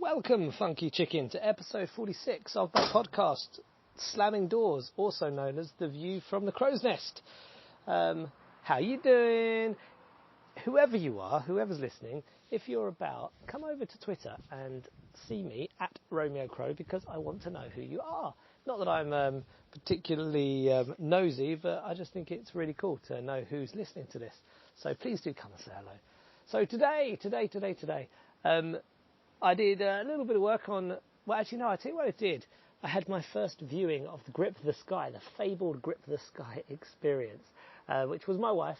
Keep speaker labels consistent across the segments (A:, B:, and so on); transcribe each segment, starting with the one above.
A: Welcome, Funky Chicken, to episode 46 of my podcast, Slamming Doors, also known as The View from the Crow's Nest. How you doing? Whoever you are, whoever's listening, if you're about, come over to Twitter and see me at Romeo Crow, because I want to know who you are. Not that I'm particularly nosy, but I just think it's really cool to know who's listening to this. So please do come and say hello. So today, I did a little bit of work on, well, actually, no, I'll tell you what I did. I had my first viewing of the Grip for the Sky, the fabled Grip for the Sky experience, which was my wife.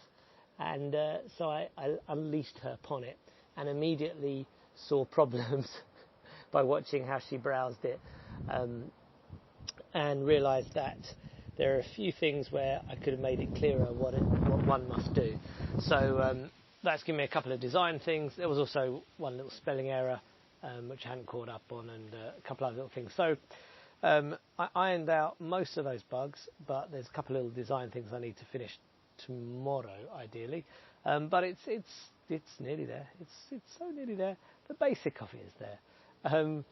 A: And so I unleashed her upon it and immediately saw problems by watching how she browsed it, and realised that there are a few things where I could have made it clearer what one must do. So that's given me a couple of design things. There was also one little spelling error, which I hadn't caught up on, and a couple of little things. So I ironed out most of those bugs, but there's a couple of little design things I need to finish tomorrow, ideally. But it's nearly there. It's so nearly there. The basic of it is there.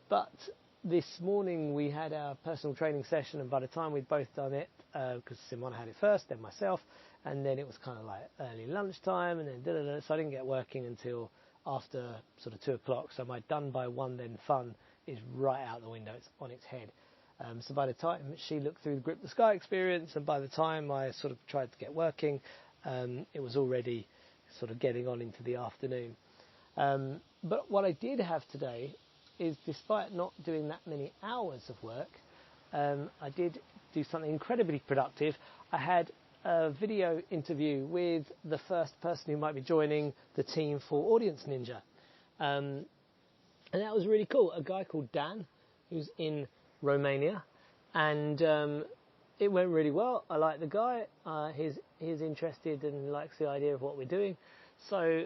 A: But this morning we had our personal training session, and by the time we'd both done it, because Simona had it first, then myself, and then it was kind of like early lunchtime, and then so I didn't get working until after sort of 2 o'clock. So my done by one then fun is right out the window. It's on its head. So by the time she looked through the Grip the Sky experience, and by the time I sort of tried to get working, it was already sort of getting on into the afternoon. But what I did have today is, despite not doing that many hours of work, I did do something incredibly productive. I had a video interview with the first person who might be joining the team for Audience Ninja. And that was really cool. A guy called Dan, who's in Romania, and it went really well. I like the guy. He's interested and likes the idea of what we're doing. So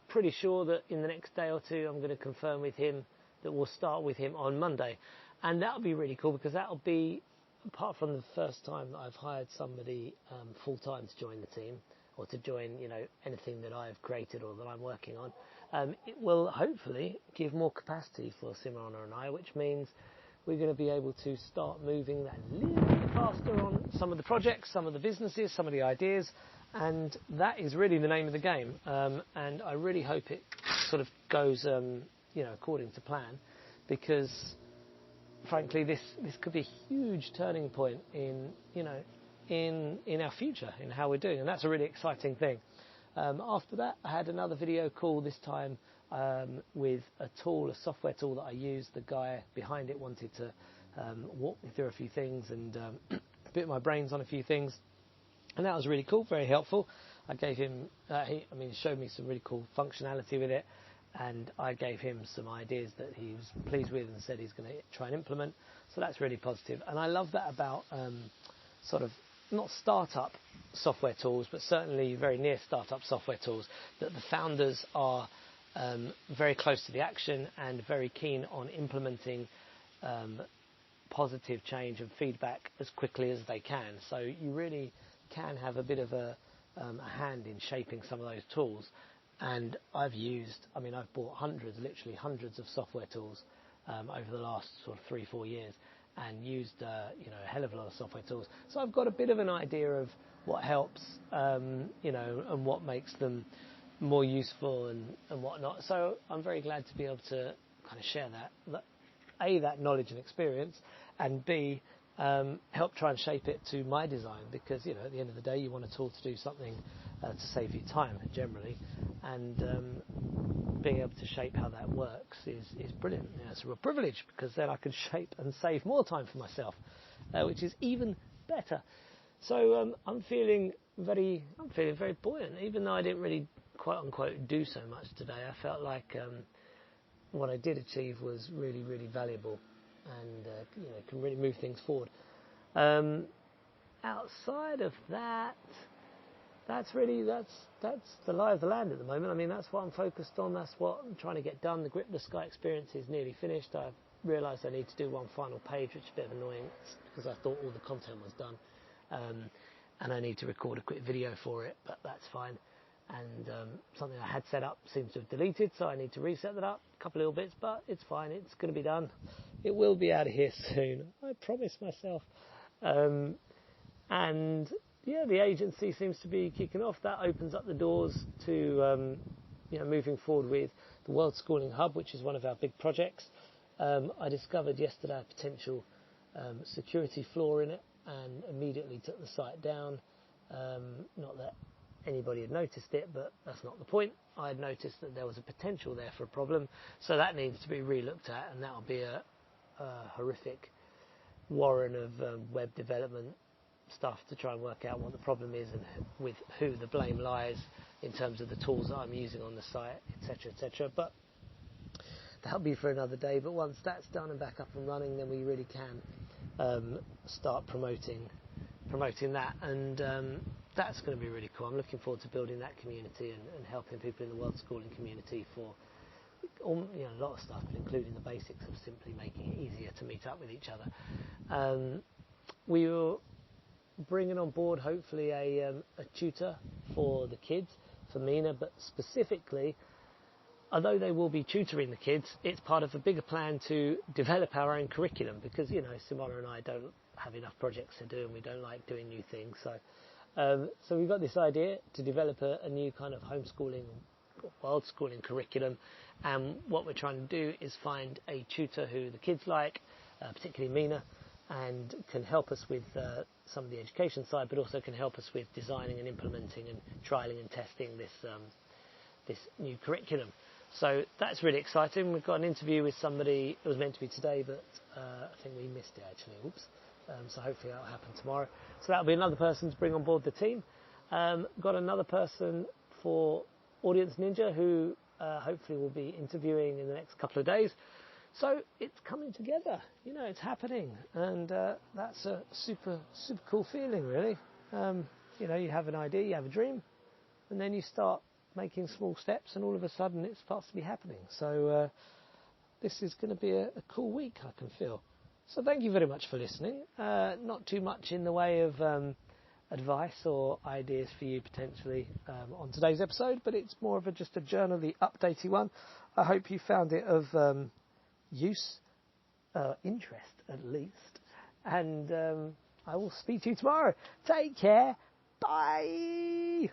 A: pretty sure that in the next day or two I'm going to confirm with him that we'll start with him on Monday. And that'll be really cool, because that'll be, apart from the first time that I've hired somebody full-time to join the team, or to join, anything that I've created or that I'm working on, it will hopefully give more capacity for Simona and I, which means we're going to be able to start moving that a little bit faster on some of the projects, some of the businesses, some of the ideas, and that is really the name of the game. And I really hope it sort of goes, according to plan, because frankly, this could be a huge turning point in our future, in how we're doing, and that's a really exciting thing. After that, I had another video call, this time with a software tool that I use. The guy behind it wanted to walk me through a few things and bit my brains on a few things, and that was really cool, very helpful. I gave him, he showed me some really cool functionality with it, and I gave him some ideas that he was pleased with and said he's going to try and implement. So that's really positive. And I love that about sort of not startup software tools, but certainly very near startup software tools, that the founders are very close to the action and very keen on implementing positive change and feedback as quickly as they can. So you really can have a bit of a hand in shaping some of those tools. And I've bought literally hundreds of software tools over the last sort of 3-4 years, and used a hell of a lot of software tools. So I've got a bit of an idea of what helps, and what makes them more useful and whatnot. So I'm very glad to be able to kind of share that A, that knowledge and experience, and B, help try and shape it to my design, because at the end of the day you want a tool to do something to save you time generally, and being able to shape how that works is brilliant. It's a real privilege, because then I can shape and save more time for myself, which is even better. So I'm feeling very buoyant, even though I didn't really quote unquote do so much today. I felt like what I did achieve was really, really valuable, and can really move things forward. Outside of that, that's the lie of the land at the moment. That's what I'm focused on. That's what I'm trying to get done. The Grip the Sky experience is nearly finished. I've realised I need to do one final page, which is a bit annoying, because I thought all the content was done, and I need to record a quick video for it, but that's fine. and something I had set up seems to have deleted, so I need to reset that up, a couple of little bits, but it's fine, it's going to be done. It will be out of here soon, I promise myself. And yeah, the agency seems to be kicking off. That opens up the doors to moving forward with the World Schooling Hub, which is one of our big projects. I discovered yesterday a potential security flaw in it and immediately took the site down. Not that anybody had noticed it, but that's not the point. I had noticed that there was a potential there for a problem, so that needs to be re-looked at, and that'll be a horrific warren of web development stuff to try and work out what the problem is and with who the blame lies in terms of the tools that I'm using on the site, etc., etc. But that'll be for another day. But once that's done and back up and running, then we really can start promoting that, and that's going to be really cool. I'm looking forward to building that community and helping people in the world schooling community for a lot of stuff, but including the basics of simply making it easier to meet up with each other. We were bringing on board hopefully a tutor for the kids, for Mina, but specifically, although they will be tutoring the kids, it's part of a bigger plan to develop our own curriculum, because Simona and I don't have enough projects to do and we don't like doing new things, so we've got this idea to develop a new kind of homeschooling, world schooling curriculum, and what we're trying to do is find a tutor who the kids like, particularly Mina, and can help us with some of the education side, but also can help us with designing and implementing and trialling and testing this new curriculum. So that's really exciting. We've got an interview with somebody. It was meant to be today, but I think we missed it actually. Oops. So hopefully that'll happen tomorrow. So that'll be another person to bring on board the team. Got another person for Audience Ninja who hopefully will be interviewing in the next couple of days. So it's coming together, it's happening, and that's a super, super cool feeling, really. You have an idea, you have a dream, and then you start making small steps, and all of a sudden it starts to be happening. So this is going to be a cool week, I can feel. So thank you very much for listening. Not too much in the way of advice or ideas for you potentially on today's episode, but it's more of just a journally, updatey one. I hope you found it of use, interest at least, and I will speak to you tomorrow. Take care. Bye.